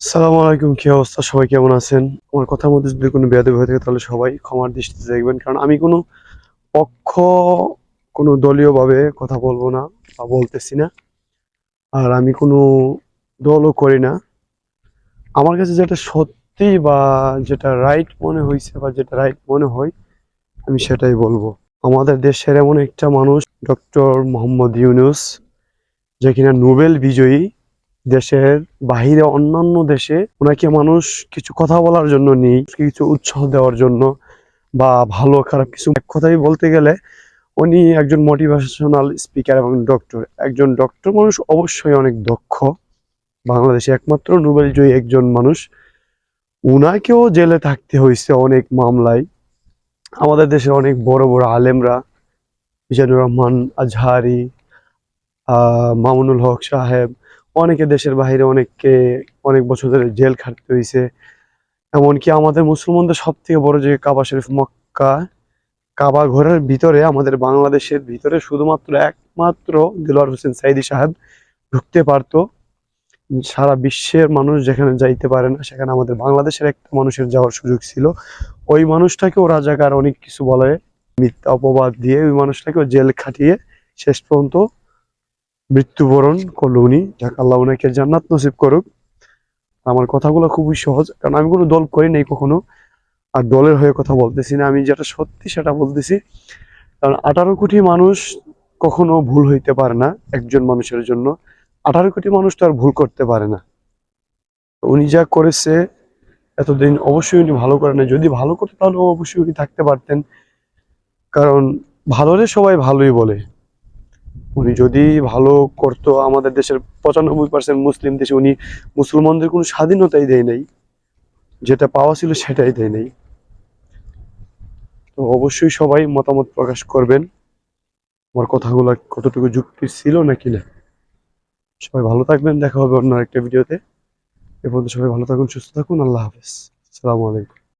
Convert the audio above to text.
সালামু আলাইকুম, কি অবস্থা? সবাই কেমন আছেন? আমার কথার মধ্যে যদি কোনো বেয়াদবি হয়ে থাকে তাহলে সবাই ক্ষমার দৃষ্টিতে দেখবেন, কারণ আমি কোনো পক্ষ, কোনো দলীয় ভাবে কথা বলবো না বা বলতেছি না। আর আমি কোনো দলও করি না। আমার কাছে যেটা সত্যি বা যেটা রাইট মনে হয়েছে বা যেটা রাইট মনে হয় আমি সেটাই বলবো। আমাদের দেশের এমন একটা মানুষ, ডক্টর মোহাম্মদ ইউনূস, যে কিনা নোবেল বিজয়ী। দেশের বাহিরে অন্যান্য দেশে ওনাকে মানুষ কিছু কথা বলার জন্য নেই, কিছু উৎসাহ দেওয়ার জন্য বা ভালো খারাপ কিছু এক কথাই বলতে গেলে উনি একজন মোটিভেশনাল স্পিকার এবং ডক্টর। একজন ডক্টর মানুষ অবশ্যই অনেক দক্ষ, বাংলাদেশে একমাত্র নোবেল জয়ী একজন মানুষ। উনাকেও জেলে থাকতে হয়েছে অনেক মামলায়। আমাদের দেশে অনেক বড় বড় আলেমরা, মিজানুর রহমান আজহারি, মামুনুল হক সাহেব, অনেকে দেশের বাইরে অনেককে অনেক বছর ধরে জেল খাটতে হয়েছে। এমনকি আমাদের মুসলমানদের সব থেকে বড় যে কাবা শরীফ মক্কা, কাবা ঘরের ভিতরে আমাদের বাংলাদেশের ভিতরে শুধুমাত্র একমাত্র দিলওয়ার হোসেন সাইদি সাহেব ঢুকতে পারতো। সারা বিশ্বের মানুষ যেখানে যাইতে পারে না, সেখানে আমাদের বাংলাদেশের একটা মানুষের যাওয়ার সুযোগ ছিল। ওই মানুষটাকেও রাজাকার অনেক কিছু বলে, মিথ্যা অপবাদ দিয়ে ওই মানুষটাকেও জেল খাটিয়ে শেষ পর্যন্ত মৃত্যুবরণ করলো উনি। যাক, আল্লাহ উনাকে জান্নাত নসিব করুক। আমার কথাগুলো খুবই সহজ, কারণ আমি কোনো দল করি নাই কখনো, আর দলের হয়ে কথা বলতেছি না। আমি যেটা সত্যি সেটা বলতেছি। কারণ 18 কোটি মানুষ কখনো ভুল হইতে পারে না একজন মানুষের জন্য। 18 কোটি মানুষ তো আর ভুল করতে পারে না। তো উনি যা করেছে এতদিন, অবশ্যই উনি ভালো করে না। যদি ভালো করতে তাহলে অবশ্যই উনি থাকতে পারতেন, কারণ ভালোরে সবাই ভালোই বলে। উনি যদি ভালো করতো, আমাদের দেশের 95% মুসলিম দেশে উনি মুসলমানদের কোনো স্বাধীনতাই দেয় নাই, যেটা পাওয়া ছিল সেটাই দেয় নাই। তো অবশ্যই সবাই মতামত প্রকাশ করবেন আমার কথাগুলো কতটুকু যুক্তি ছিল নাকি না। সবাই ভালো থাকবেন, দেখা হবে অন্য একটা ভিডিওতে। এ পর্যন্ত সবাই ভালো থাকুন, সুস্থ থাকুন, আল্লাহ হাফেজ, আসসালামু আলাইকুম।